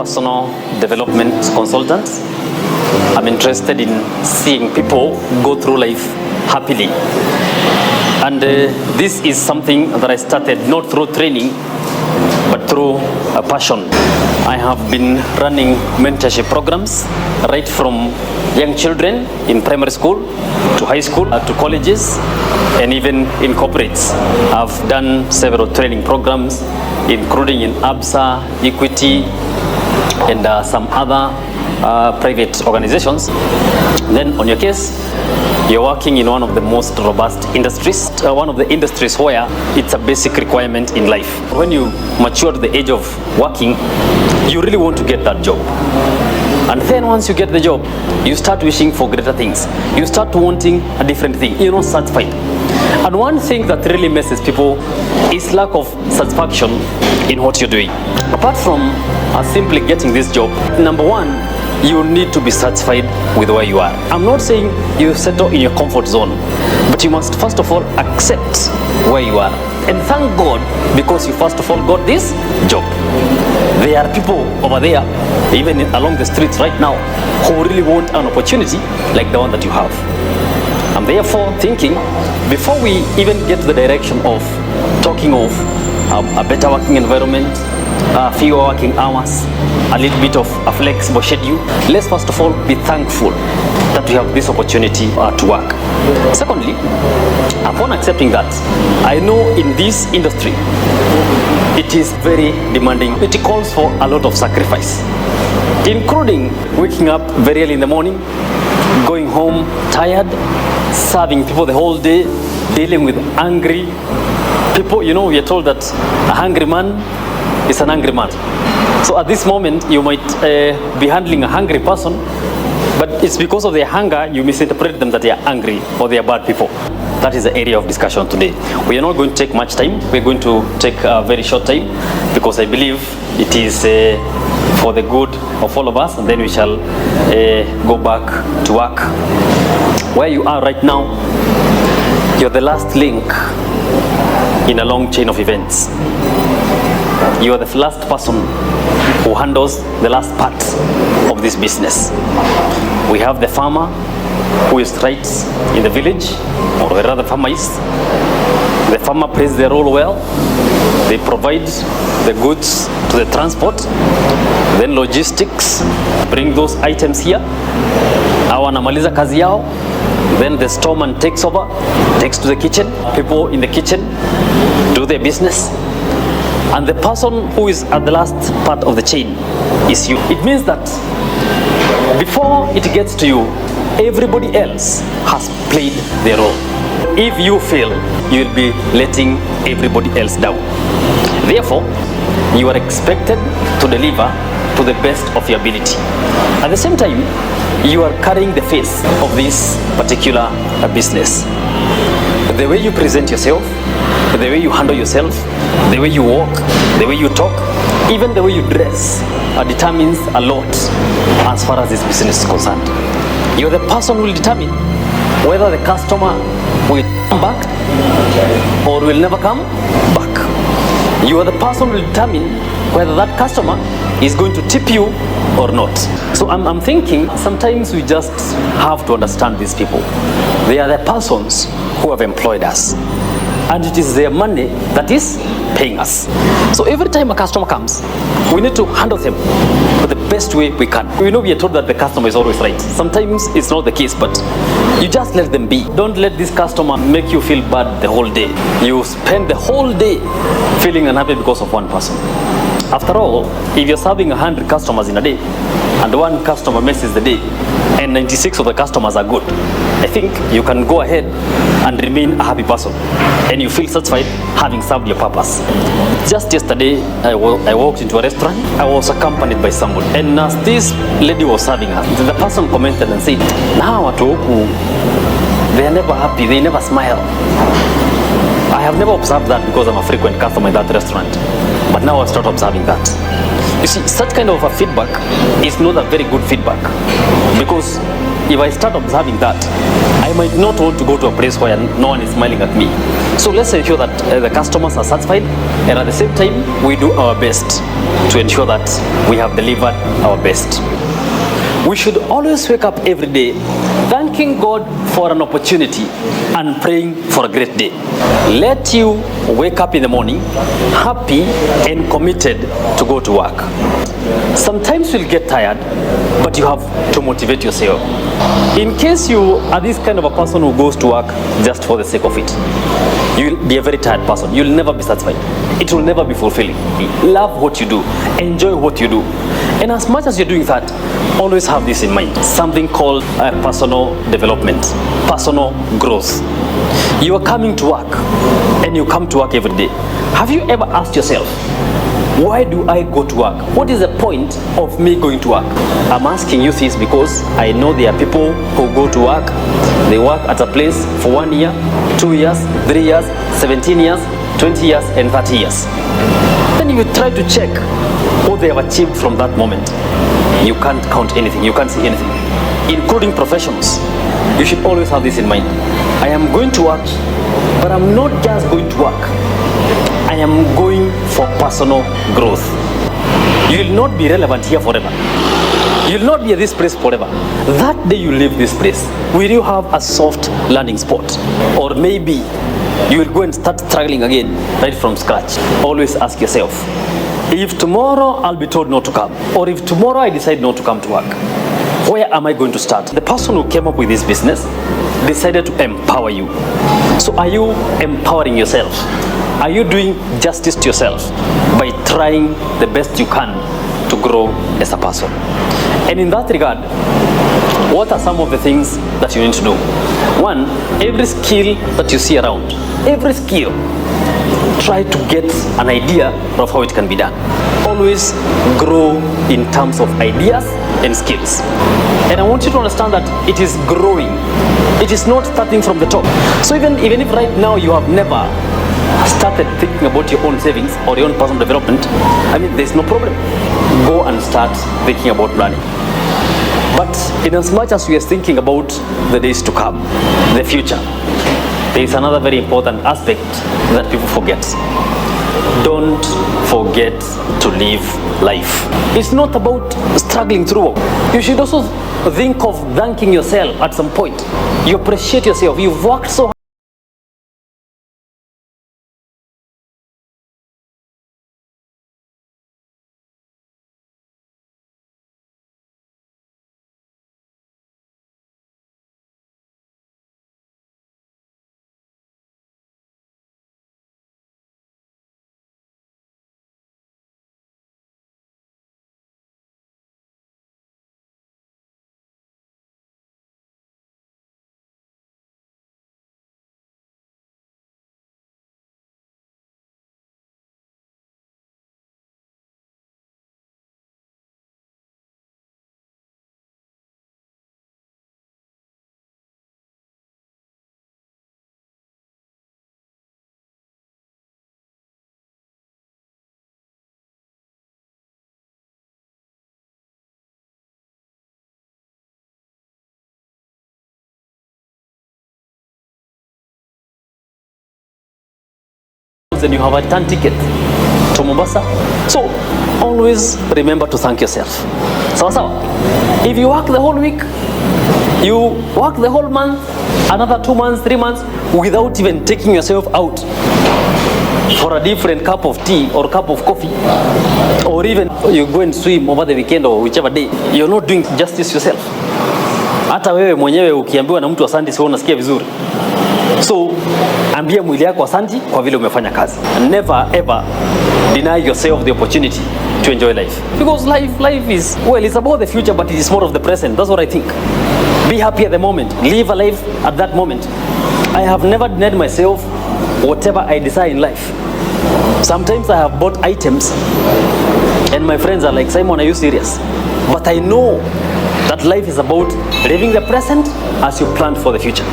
personal development consultant. I'm interested in seeing people go through life happily. And this is something that I started not through training, but through a passion. I have been running mentorship programs right from young children in primary school to high school to colleges and even in corporates. I've done several training programs, including in ABSA, Equity, and some other private organizations. Then on your case, you're working in one of the most robust industries, one of the industries where it's a basic requirement in life. When you mature to the age of working, you really want to get that job. And then once you get the job, you start wishing for greater things. You start wanting a different thing. You're not satisfied. And one thing that really messes people is lack of satisfaction in what you're doing. Apart from simply getting this job, number one, you need to be satisfied with where you are. I'm not saying you settle in your comfort zone, but you must first of all accept where you are. And thank God because you first of all got this job. There are people over there, even along the streets right now, who really want an opportunity like the one that you have. I'm therefore thinking, before we even get to the direction of talking of a better working environment, fewer working hours, a little bit of a flexible schedule, let's first of all be thankful that we have this opportunity to work. Secondly, upon accepting that, I know in this industry, it is very demanding. It calls for a lot of sacrifice, including waking up very early in the morning, going home tired, serving people the whole day, dealing with angry people. You know, we are told that a hungry man is an angry man. So at this moment, you might be handling a hungry person, but it's because of their hunger, you misinterpret them that they are angry or they are bad people. That is the area of discussion today. We are not going to take much time. We're going to take a very short time because I believe it is for the good of all of us, and then we shall go back to work. Where you are right now, you're the last link in a long chain of events. You are the last person who handles the last part of this business. We have the farmer who is right in the village, or wherever the farmer is. The farmer plays their role well. They provide the goods to the transport, then logistics, bring those items here. Hawa wanamaliza kazi yao. Then the storeman takes over, takes to the kitchen. People in the kitchen do their business. And the person who is at the last part of the chain is you. It means that before it gets to you, everybody else has played their role. If you fail, you will be letting everybody else down. Therefore, you are expected to deliver to the best of your ability. At the same time, you are carrying the face of this particular business. The way you present yourself, the way you handle yourself, the way you walk, the way you talk, even the way you dress determines a lot as far as this business is concerned. You're the person who will determine whether the customer will come back or will never come back. You are the person who will determine whether that customer is going to tip you or not. So I'm thinking sometimes we just have to understand these people. They are the persons who have employed us, and it is their money that is paying us. So every time a customer comes, we need to handle them the best way we can. We know we are told that the customer is always right. Sometimes it's not the case, but you just let them be. Don't let this customer make you feel bad the whole day. You spend the whole day feeling unhappy because of one person. After all, if you're serving 100 customers in a day and one customer messes the day and 96 of the customers are good, I think you can go ahead and remain a happy person and you feel satisfied having served your purpose. Just yesterday, I walked into a restaurant. I was accompanied by someone, and as this lady was serving us, the person commented and said, "Now watu huku, they are never happy, they never smile." I have never observed that because I'm a frequent customer in that restaurant, but now I've started observing that. You see, such kind of a feedback is not a very good feedback, because if I start observing that, I might not want to go to a place where no one is smiling at me. So let's ensure that the customers are satisfied, and at the same time, we do our best to ensure that we have delivered our best. We should always wake up every day thanking God for an opportunity and praying for a great day. Let you wake up in the morning happy and committed to go to work. Sometimes you'll get tired, but you have to motivate yourself. In case you are this kind of a person who goes to work just for the sake of it, you'll be a very tired person. You'll never be satisfied. It will never be fulfilling. Love what you do. Enjoy what you do. And as much as you're doing that, always have this in mind. Something called personal development, personal growth. You are coming to work and you come to work every day. Have you ever asked yourself, why do I go to work? What is the point of me going to work? I'm asking you this because I know there are people who go to work. They work at a place for 1 year, 2 years, 3 years, 17 years, 20 years, and 30 years. Then you try to check what they have achieved from that moment. You can't count anything. You can't see anything, including professionals. You should always have this in mind. I am going to work, but I'm not just going to work. I am going for personal growth. You will not be relevant here forever. You will not be at this place forever. That day you leave this place, will you have a soft landing spot? Or maybe you will go and start struggling again right from scratch. Always ask yourself, if tomorrow I'll be told not to come, or if tomorrow I decide not to come to work, where am I going to start? The person who came up with this business decided to empower you. So are you empowering yourself? Are you doing justice to yourself by trying the best you can to grow as a person? And in that regard, what are some of the things that you need to do? One, every skill that you see around, every skill, try to get an idea of how it can be done. Always grow in terms of ideas and skills. And I want you to understand that it is growing. It is not starting from the top. So even if right now you have never started thinking about your own savings or your own personal development, I mean, there's no problem. Go and start thinking about planning. But in as much as we are thinking about the days to come, the future, there is another very important aspect that people forget. Don't forget to live life. It's not about struggling through. You should also think of thanking yourself at some point. You appreciate yourself. You've worked so hard. And you have a return ticket to Mombasa. So always remember to thank yourself. Sawa. If you work the whole week, you work the whole month, another 2 months, 3 months, without even taking yourself out for a different cup of tea or cup of coffee, or even you go and swim over the weekend or whichever day, you're not doing justice yourself. Hata wewe mwenyewe ukiambiwa na mtu asante sio unasikia vizuri. So ambia mwili yako asante kwa vile umefanya kazi. Never ever deny yourself the opportunity to enjoy life, because life is, well, it's about the future, but it is more of the present. That's what I think. Be happy at the moment. Live a life at that moment. I have never denied myself whatever I desire in life. Sometimes I have bought items and my friends are like, Simon, are you serious? But I know that life is about living the present as you plan for the future.